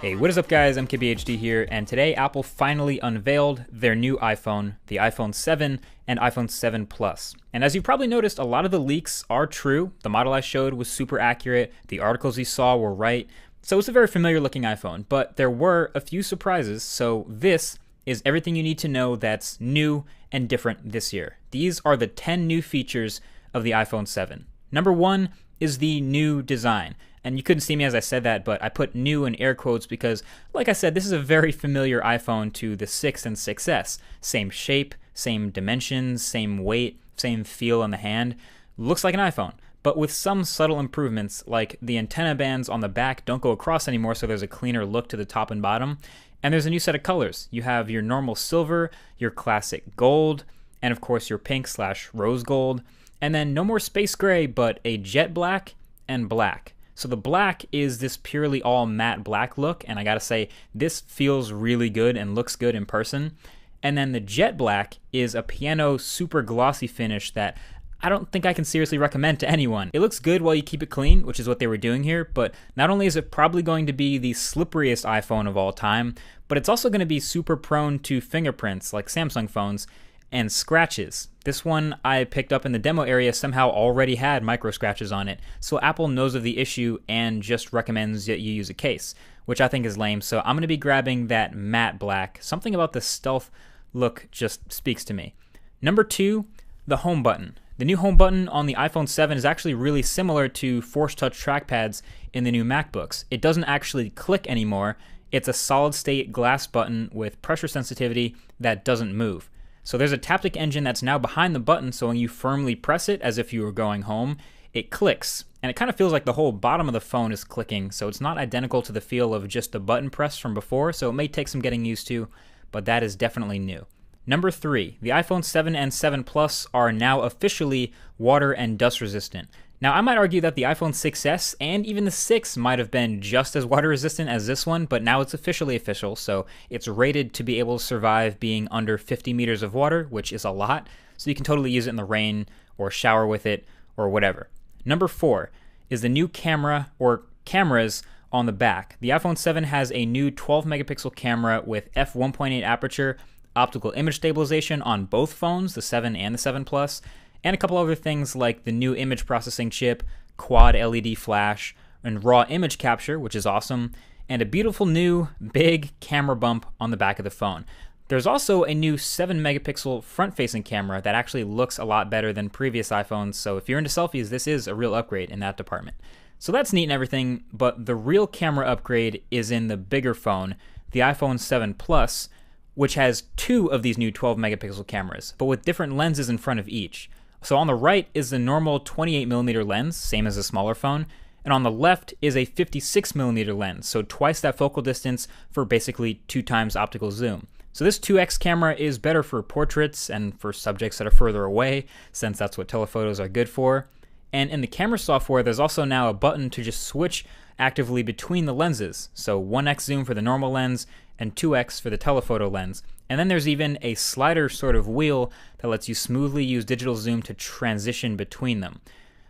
Hey, what is up guys, MKBHD here, and today Apple finally unveiled their new iPhone, the iPhone 7 and iPhone 7 Plus. And as you probably noticed, a lot of the leaks are true. The model I showed was super accurate, the articles you saw were right, so it's a very familiar looking iPhone, but there were a few surprises, so this is everything you need to know that's new and different this year. These are the 10 new features of the iPhone 7. Number 1 is the new design. And you couldn't see me as I said that, but I put new in air quotes because, like I said, this is a very familiar iPhone to the 6 and 6S. Same shape, same dimensions, same weight, same feel on the hand. Looks like an iPhone, but with some subtle improvements, like the antenna bands on the back don't go across anymore, so there's a cleaner look to the top and bottom. And there's a new set of colors. You have your normal silver, your classic gold, and of course your pink/rose gold. And then no more space gray, but a jet black and black. So the black is this purely all matte black look, and I gotta say, this feels really good and looks good in person. And then the jet black is a piano super glossy finish that I don't think I can seriously recommend to anyone. It looks good while you keep it clean, which is what they were doing here, but not only is it probably going to be the slipperiest iPhone of all time, but it's also gonna be super prone to fingerprints like Samsung phones, and scratches. This one I picked up in the demo area somehow already had micro scratches on it, so Apple knows of the issue and just recommends that you use a case, which I think is lame, so I'm going to be grabbing that matte black. Something about the stealth look just speaks to me. Number 2, the home button. The new home button on the iPhone 7 is actually really similar to Force Touch trackpads in the new MacBooks. It doesn't actually click anymore. It's a solid state glass button with pressure sensitivity that doesn't move. So there's a Taptic engine that's now behind the button, so when you firmly press it as if you were going home, it clicks. And it kind of feels like the whole bottom of the phone is clicking, so it's not identical to the feel of just the button press from before, so it may take some getting used to, but that is definitely new. Number 3, the iPhone 7 and 7 Plus are now officially water and dust resistant. Now, I might argue that the iPhone 6S and even the 6 might have been just as water resistant as this one, but now it's officially official, so it's rated to be able to survive being under 50 meters of water, which is a lot, so you can totally use it in the rain or shower with it or whatever. Number 4 is the new camera or cameras on the back. The iPhone 7 has a new 12 megapixel camera with f1.8 aperture, optical image stabilization on both phones, the 7 and the 7 Plus, and a couple other things like the new image processing chip, quad LED flash, and raw image capture, which is awesome, and a beautiful new big camera bump on the back of the phone. There's also a new 7 megapixel front-facing camera that actually looks a lot better than previous iPhones, so if you're into selfies, this is a real upgrade in that department. So that's neat and everything, but the real camera upgrade is in the bigger phone, the iPhone 7 Plus, which has 2 of these new 12 megapixel cameras, but with different lenses in front of each. So on the right is the normal 28mm lens, same as a smaller phone, and on the left is a 56mm lens, so twice that focal distance for basically 2 times optical zoom. So this 2x camera is better for portraits and for subjects that are further away, since that's what telephotos are good for. And in the camera software, there's also now a button to just switch actively between the lenses, so 1x zoom for the normal lens and 2x for the telephoto lens. And then there's even a slider sort of wheel that lets you smoothly use digital zoom to transition between them.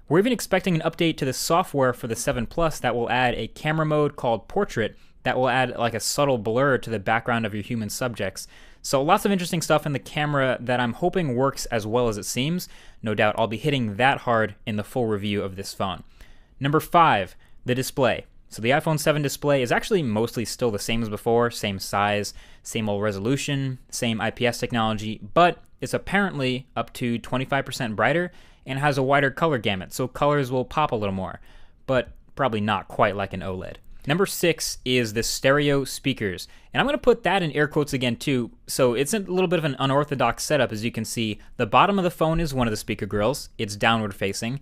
We're even expecting an update to the software for the 7 Plus that will add a camera mode called Portrait that will add like a subtle blur to the background of your human subjects. So lots of interesting stuff in the camera that I'm hoping works as well as it seems. No doubt I'll be hitting that hard in the full review of this phone. Number 5, the display. So the iPhone 7 display is actually mostly still the same as before, same size, same old resolution, same IPS technology, but it's apparently up to 25% brighter and has a wider color gamut, so colors will pop a little more, but probably not quite like an OLED. Number 6 is the stereo speakers, and I'm going to put that in air quotes again too, so it's a little bit of an unorthodox setup. As you can see, the bottom of the phone is one of the speaker grills, it's downward facing,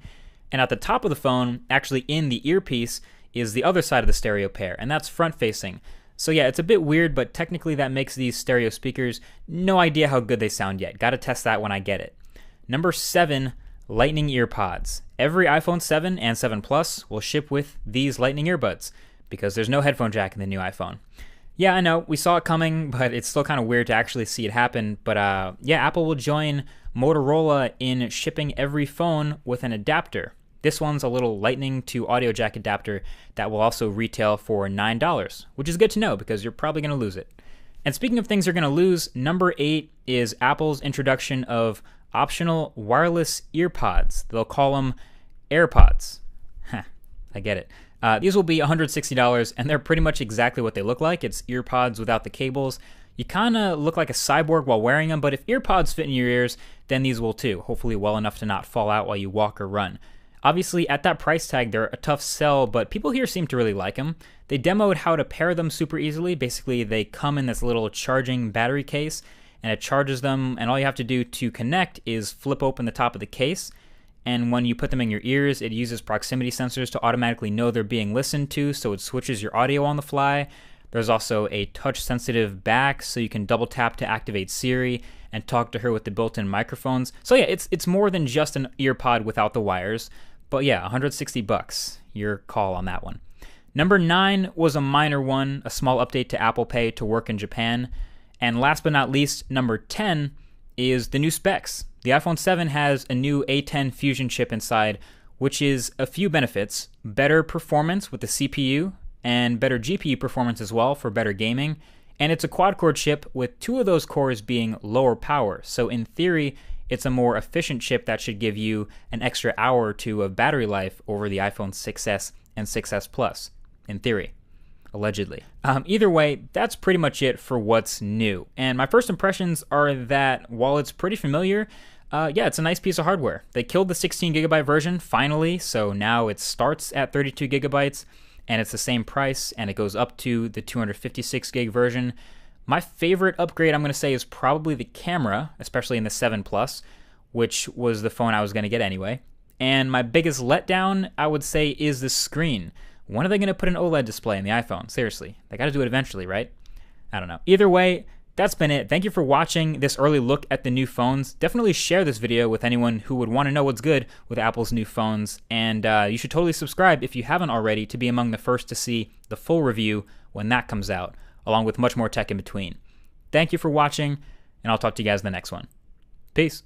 and at the top of the phone, actually in the earpiece, is the other side of the stereo pair, and that's front facing. So yeah, it's a bit weird, but technically that makes these stereo speakers. No idea how good they sound yet. Gotta test that when I get it. Number 7, Lightning earpods. Every iPhone 7 and 7 Plus will ship with these Lightning earbuds, because there's no headphone jack in the new iPhone. Yeah, I know, we saw it coming, but it's still kind of weird to actually see it happen. But yeah, Apple will join Motorola in shipping every phone with an adapter. This one's a little lightning to audio jack adapter that will also retail for $9, which is good to know because you're probably going to lose it. And speaking of things you're going to lose, number 8 is Apple's introduction of optional wireless earpods. They'll call them AirPods. I get it. These will be $160, and they're pretty much exactly what they look like. It's earpods without the cables. You kind of look like a cyborg while wearing them, but if earpods fit in your ears, then these will too, hopefully well enough to not fall out while you walk or run. Obviously, at that price tag, they're a tough sell, but people here seem to really like them. They demoed how to pair them super easily. Basically, they come in this little charging battery case, and it charges them, and all you have to do to connect is flip open the top of the case, and when you put them in your ears, it uses proximity sensors to automatically know they're being listened to, so it switches your audio on the fly. There's also a touch-sensitive back, so you can double tap to activate Siri and talk to her with the built-in microphones. So yeah, it's more than just an earpod without the wires. But yeah, $160. Your call on that one. Number 9 was a minor one, a small update to Apple Pay to work in Japan. And last but not least, number 10 is the new specs. The iPhone 7 has a new A10 Fusion chip inside, which is a few benefits: better performance with the CPU, and better GPU performance as well for better gaming. And it's a quad-core chip with 2 of those cores being lower power. So in theory, it's a more efficient chip that should give you an extra hour or 2 of battery life over the iPhone 6s and 6s Plus, in theory, allegedly. Either way, that's pretty much it for what's new. And my first impressions are that while it's pretty familiar, yeah, it's a nice piece of hardware. They killed the 16GB version finally, so now it starts at 32GB, and it's the same price, and it goes up to the 256GB version. My favorite upgrade, I'm going to say, is probably the camera, especially in the 7 Plus, which was the phone I was going to get anyway. And my biggest letdown, I would say, is the screen. When are they going to put an OLED display in the iPhone? Seriously, they got to do it eventually, right? I don't know. Either way, that's been it. Thank you for watching this early look at the new phones. Definitely share this video with anyone who would want to know what's good with Apple's new phones. And you should totally subscribe if you haven't already to be among the first to see the full review when that comes out, along with much more tech in between. Thank you for watching, and I'll talk to you guys in the next one. Peace.